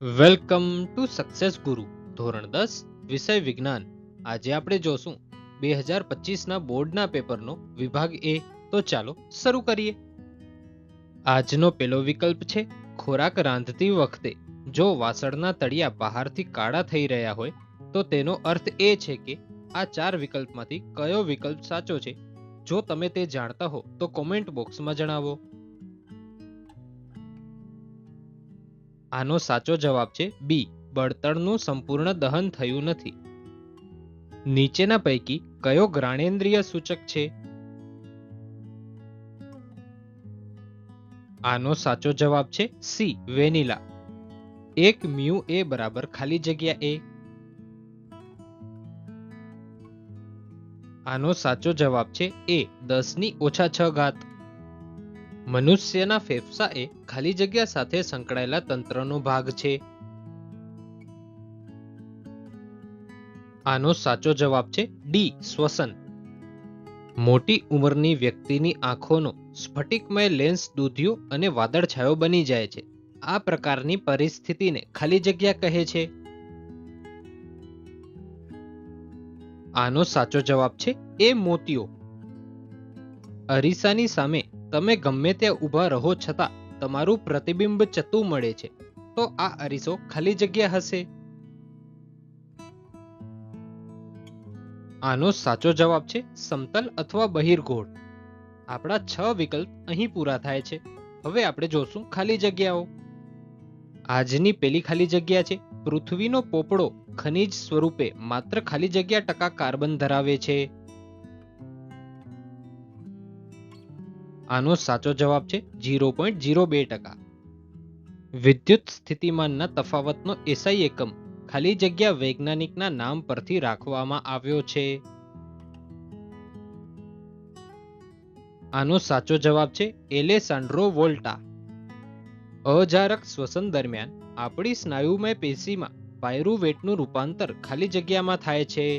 Welcome to success ગુરુ ધોરણ 10 વિષય વિજ્ઞાન. આજે આપણે જોશું 2025ના બોર્ડના પેપરનો વિભાગ એ. તો ચાલો શરૂ કરીએ. આજનો પહેલો વિકલ્પ છે ખોરાક રાંધતી વખતે જો વાસણના તળિયા બહારથી કાળા થઈ રહ્યા હોય તો તેનો અર્થ એ છે કે આ 4 વિકલ્પમાંથી કયો વિકલ્પ સાચો છે. જો તમે તે જાણતા હો તો કોમેન્ટ બોક્સમાં જણાવો. આનો સાચો જવાબ છે બી, બળતણનું સંપૂર્ણ દહન થયું નથી. નીચેના પૈકી કયો ઘ્રાણેન્દ્રિય સૂચક છે? આનો સાચો જવાબ છે સી, વેનીલા. 1 મ્યુ એ બરાબર ખાલી જગ્યા એ. આનો સાચો જવાબ છે એ, 10⁻⁶. મનુષ્યના ફેફસા એ ખાલી જગ્યા સાથે સંકળાયેલા તંત્રનો ભાગ છે. આનો સાચો જવાબ છે ડી, શ્વસન. મોટી ઉંમરની વ્યક્તિની આંખોનો સ્ફટિકમય લેન્સ દૂધિયો અને વાદળછાયો બની જાય છે. આ પ્રકારની પરિસ્થિતિને ખાલી જગ્યા કહે છે. આનો સાચો જવાબ છે એ, મોતિયો. અરીસાની સામે તમે ગમે ત્યાં ઊભા રહો છતાં તમારું પ્રતિબિંબ ચતું મળે છે તો આ અરીસો ખાલી જગ્યા હશે. આનો સાચો જવાબ છે સમતલ અથવા બહિર્ગોળ. આપણા 6 વિકલ્પ અહીં પૂરા થાય છે. હવે આપણે જોશું ખાલી જગ્યાઓ. આજની પેલી ખાલી જગ્યા છે પૃથ્વીનો પોપડો ખનિજ સ્વરૂપે માત્ર ખાલી જગ્યા ટકા કાર્બન ધરાવે છે. આનો સાચો જવાબ છે 0.02%. વિદ્યુત સ્થિતિમાનના તફાવતનો એસઆઈ એકમ ખાલી જગ્યા વૈજ્ઞાનિકના નામ પરથી રાખવામાં આવ્યો છે. આનો સાચો જવાબ છે એલેસાન્ડ્રો વોલ્ટા. અજારક શ્વસન દરમિયાન આપણી સ્નાયુમય પેશીમાં પાયરુવેટનું રૂપાંતર ખાલી જગ્યામાં થાય છે.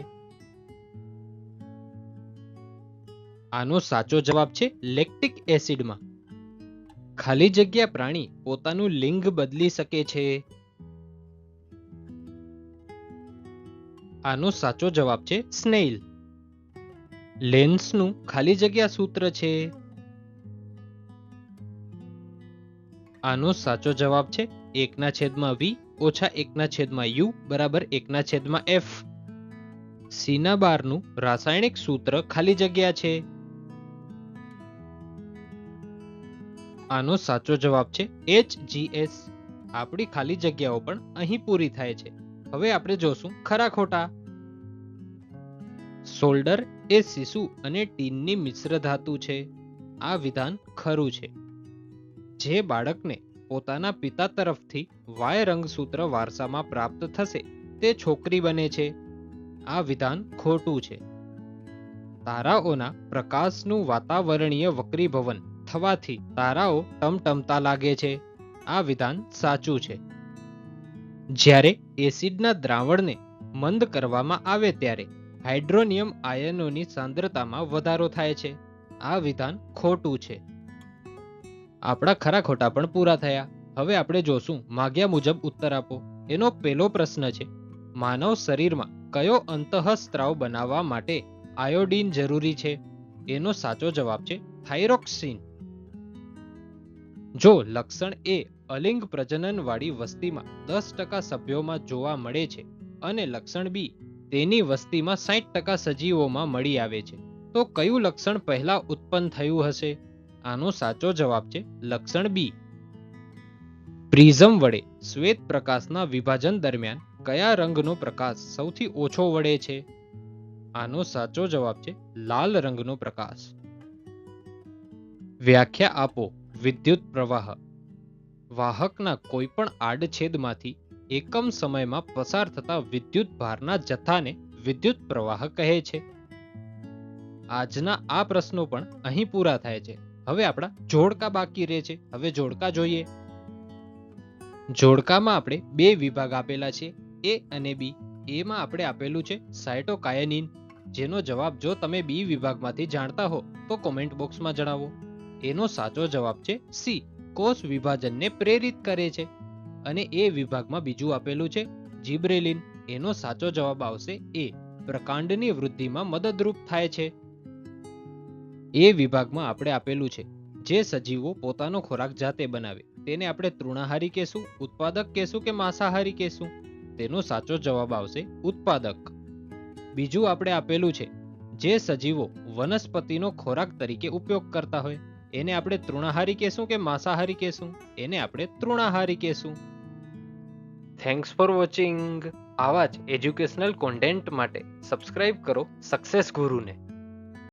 આનો સાચો જવાબ છે લેક્ટિક એસિડમાં. ખાલી જગ્યા પ્રાણી પોતાનું લિંગ બદલી શકે છે. આનો સાચો જવાબ છે સ્નેઇલ. લેન્સનું ખાલી જગ્યા સૂત્ર છે. આનો સાચો જવાબ છે 1/v - 1/u બરાબર 1/f. સિનાબારનું રાસાયણિક સૂત્ર ખાલી જગ્યા છે. આનો સાચો જવાબ છે HGS. આપણી ખાલી જગ્યાઓ પણ અહીં પૂરી થાય છે. હવે આપણે જોશું ખરા ખોટા. સોલ્ડર એ સીસુ અને ટીનની મિશ્ર ધાતુ છે. આ વિધાન ખરું છે. જે બાળકને પોતાના પિતા તરફથી વાય રંગસૂત્ર વારસામાં પ્રાપ્ત થશે તે છોકરી બને છે. આ વિધાન ખોટું છે. તારાઓના પ્રકાશનું વાતાવરણીય વક્રીભવન થવાથી તારાઓ ટમટમતા લાગે છે. આ વિધાન સાચું છે. જ્યારે એસિડના દ્રાવણને મંદ કરવામાં આવે ત્યારે હાઇડ્રોનિયમ આયનોની સાંદ્રતામાં વધારો થાય છે. આ વિધાન ખોટું છે. આપણા ખરા ખોટા પણ પૂરા થયા. હવે આપણે જોશું માગ્યા મુજબ ઉત્તર આપો. એનો પહેલો પ્રશ્ન છે માનવ શરીરમાં કયો અંતઃસ્ત્રાવ બનાવવા માટે આયોડીન જરૂરી છે? એનો સાચો જવાબ છે થાઇરોક્સિન. જો લક્ષણ એ અલિંગ પ્રજનનવાળી વસ્તીમાં 10% સભ્યોમાં જોવા મળે છે અને લક્ષણ બી તેની વસ્તીમાં 60% સજીવોમાં મળી આવે છે તો કયું લક્ષણ પહેલા ઉત્પન્ન થયું હશે? આનો સાચો જવાબ છે લક્ષણ બી. પ્રિઝમ વડે શ્વેત પ્રકાશના વિભાજન દરમિયાન કયા રંગનો પ્રકાશ સૌથી ઓછો વળે છે? આનો સાચો જવાબ છે લાલ રંગનો પ્રકાશ. વ્યાખ્યા આપો વિદ્યુત પ્રવાહ. વાહકના કોઈપણ આડછેદમાંથી એકમ સમયમાં પસાર થતા વિદ્યુત ભારના જથ્થાને વિદ્યુત પ્રવાહ કહે છે. આજના આ પ્રશ્નો પણ અહીં પૂરા થાય છે. હવે આપણા જોડકા બાકી રહે છે. હવે જોડકા જોઈએ. જોડકામાં આપણે 2 વિભાગ આપેલા છે એ અને બી. એમાં આપણે આપેલું છે સાયટોકાયનિન. જેનો જવાબ જો તમે બી વિભાગમાંથી જાણતા હો તો કોમેન્ટ બોક્સમાં જણાવો. એનો સાચો જવાબ છે સી, કોષ વિભાજનને પ્રેરિત કરે છે. અને એ વિભાગમાં બીજું આપેલું છે જીબ્રેલિન. એનો સાચો જવાબ આવશે એ. પ્રકાંડની વૃદ્ધિમાં મદદરૂપ થાય છે. એ વિભાગમાં આપણે આપેલું છે જે સજીવો પોતાનો ખોરાક જાતે બનાવે તેને આપણે તૃણાહારી કહેશું, ઉત્પાદક કહેશું કે માંસાહારી કહેશું? તેનો સાચો જવાબ આવશે ઉત્પાદક. બીજું આપણે આપેલું છે જે સજીવો વનસ્પતિનો ખોરાક તરીકે ઉપયોગ કરતા હોય એને આપણે તૃણાહારી કહેશું કે માંસાહારી કહેશું? એને આપણે તૃણાહારી કહેશું. Thanks for watching. આવા જ એજ્યુકેશનલ કોન્ટેન્ટ માટે સબસ્ક્રાઇબ કરો સક્સેસ ગુરુને.